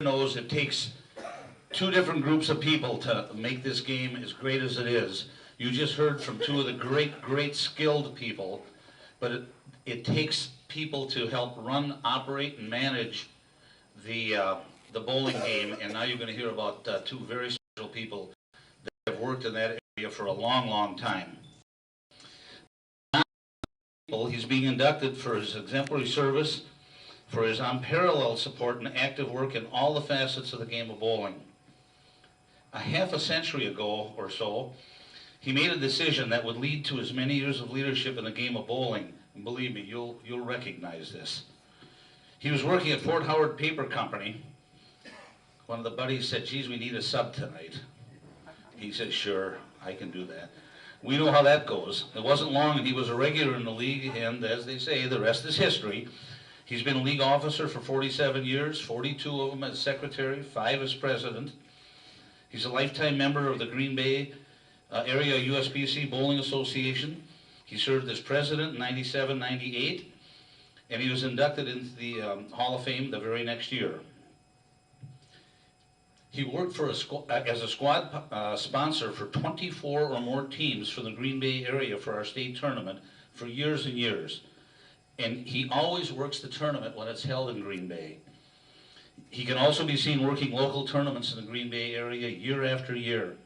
knows it takes two different groups of people to make this game as great as it is. You just heard from two of the great skilled people, but it takes people to help run, operate, and manage the bowling game. And now you're going to hear about two very special people that have worked in that area for a long time. He's being inducted for his exemplary service, for his unparalleled support and active work in all the facets of the game of bowling. A half a century ago or so, he made a decision that would lead to as many years of leadership in the game of bowling. And believe me, you'll recognize this. He was working at Fort Howard Paper Company. One of the buddies said, "Geez, we need a sub tonight." He said, "Sure, I can do that." We know how that goes. It wasn't long and he was a regular in the league, and as they say, the rest is history. He's been a league officer for 47 years, 42 of them as secretary, 5 as president. He's a lifetime member of the Green Bay Area USBC Bowling Association. He served as president in 97, 98, and he was inducted into the Hall of Fame the very next year. He worked for as a squad sponsor for 24 or more teams for the Green Bay area for our state tournament for years and years. And he always works the tournament when it's held in Green Bay. He can also be seen working local tournaments in the Green Bay area year after year.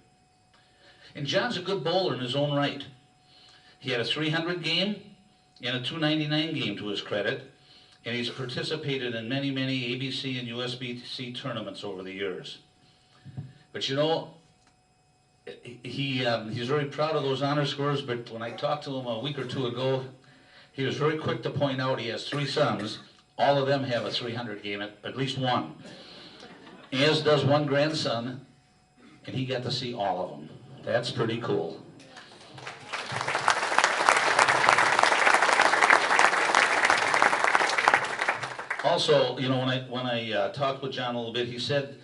And John's a good bowler in his own right. He had a 300 game and a 299 game to his credit, and he's participated in many ABC and USBC tournaments over the years. But you know, he's very proud of those honor scores, but when I talked to him a week or two ago, he was very quick to point out he has 3 sons. All of them have a 300 game, at least one. As does one grandson, and he got to see all of them. That's pretty cool. Also, you know, when I talked with John a little bit, he said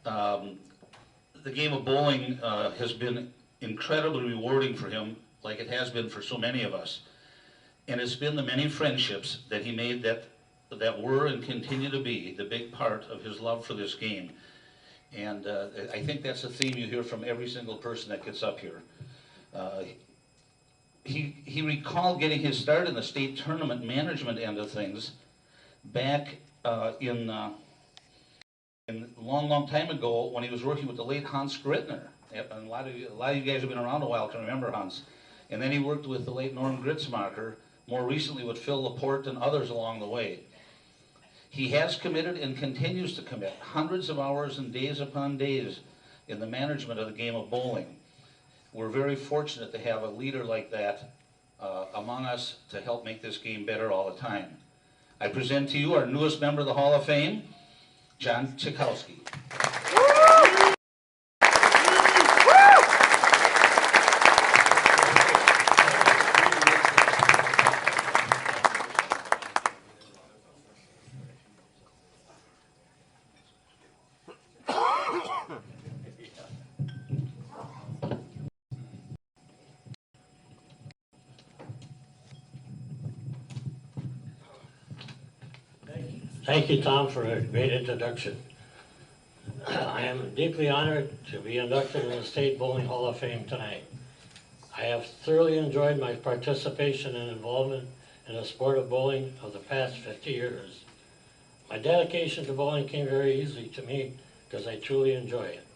the game of bowling has been incredibly rewarding for him, like it has been for so many of us. And it's been the many friendships that he made that were and continue to be the big part of his love for this game. And I think that's a theme you hear from every single person that gets up here. He recalled getting his start in the state tournament management end of things back in a long time ago when he was working with the late Hans Gritner. And a lot of you guys have been around a while can remember Hans. And then he worked with the late Norm Gritzmacher, more recently with Phil Laporte and others along the way. He has committed and continues to commit hundreds of hours and days upon days in the management of the game of bowling. We're very fortunate to have a leader like that among us to help make this game better all the time. I present to you our newest member of the Hall of Fame, John Tyczkowski. Thank you, Tom, for a great introduction. I am deeply honored to be inducted in the State Bowling Hall of Fame tonight. I have thoroughly enjoyed my participation and involvement in the sport of bowling of the past 50 years. My dedication to bowling came very easily to me because I truly enjoy it.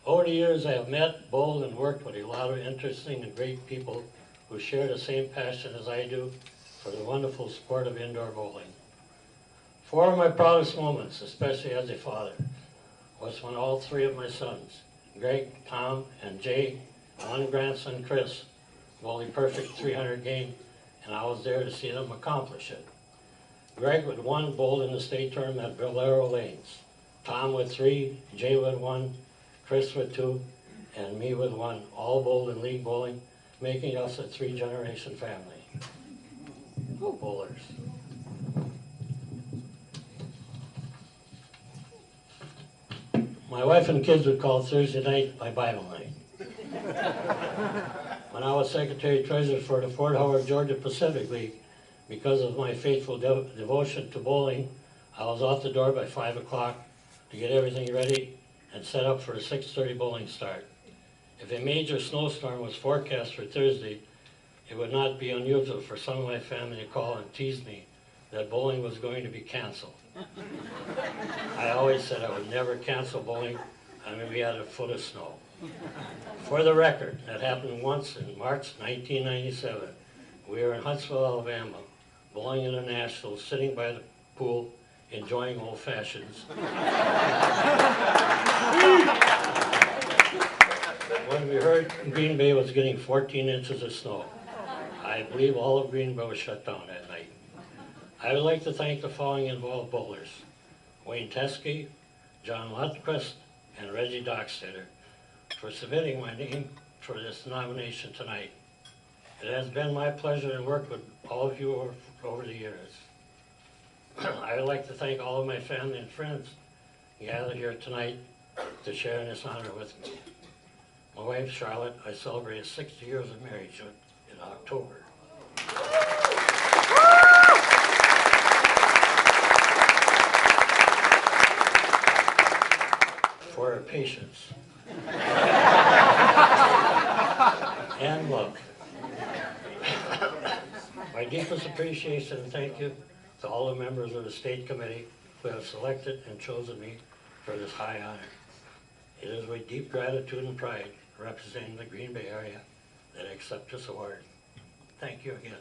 Over the years, I have met, bowled, and worked with a lot of interesting and great people who share the same passion as I do for the wonderful sport of indoor bowling. 4 of my proudest moments, especially as a father, was when all 3 of my sons, Greg, Tom, and Jay, and one grandson, Chris, bowled a perfect 300 game, and I was there to see them accomplish it. Greg with 1 bowled in the state tournament at Valero Lanes, Tom with 3, Jay with 1, Chris with 2, and me with 1, all bowled in league bowling, making us a 3-generation family. Go bowlers. My wife and kids would call Thursday night my Bible night. When I was Secretary-Treasurer for the Fort Howard, Georgia Pacific League, because of my faithful devotion to bowling, I was out the door by 5 o'clock to get everything ready and set up for a 6:30 bowling start. If a major snowstorm was forecast for Thursday, it would not be unusual for some of my family to call and tease me that bowling was going to be canceled. I always said I would never cancel bowling until we had a foot of snow. For the record, that happened once in March 1997. We were in Huntsville, Alabama, bowling international, sitting by the pool, enjoying old fashions. When we heard Green Bay was getting 14 inches of snow, I believe all of Green Bay was shut down that night. I would like to thank the following involved bowlers: Wayne Teskey, John Lundquist, and Reggie Dockstetter, for submitting my name for this nomination tonight. It has been my pleasure to work with all of you over the years. I would like to thank all of my family and friends gathered here tonight to share in this honor with me. My wife, Charlotte, I celebrated 60 years of marriage in October. For her patience and love. My deepest appreciation and thank you to all the members of the state committee who have selected and chosen me for this high honor. It is with deep gratitude and pride representing the Green Bay area that I accept this award. Thank you again.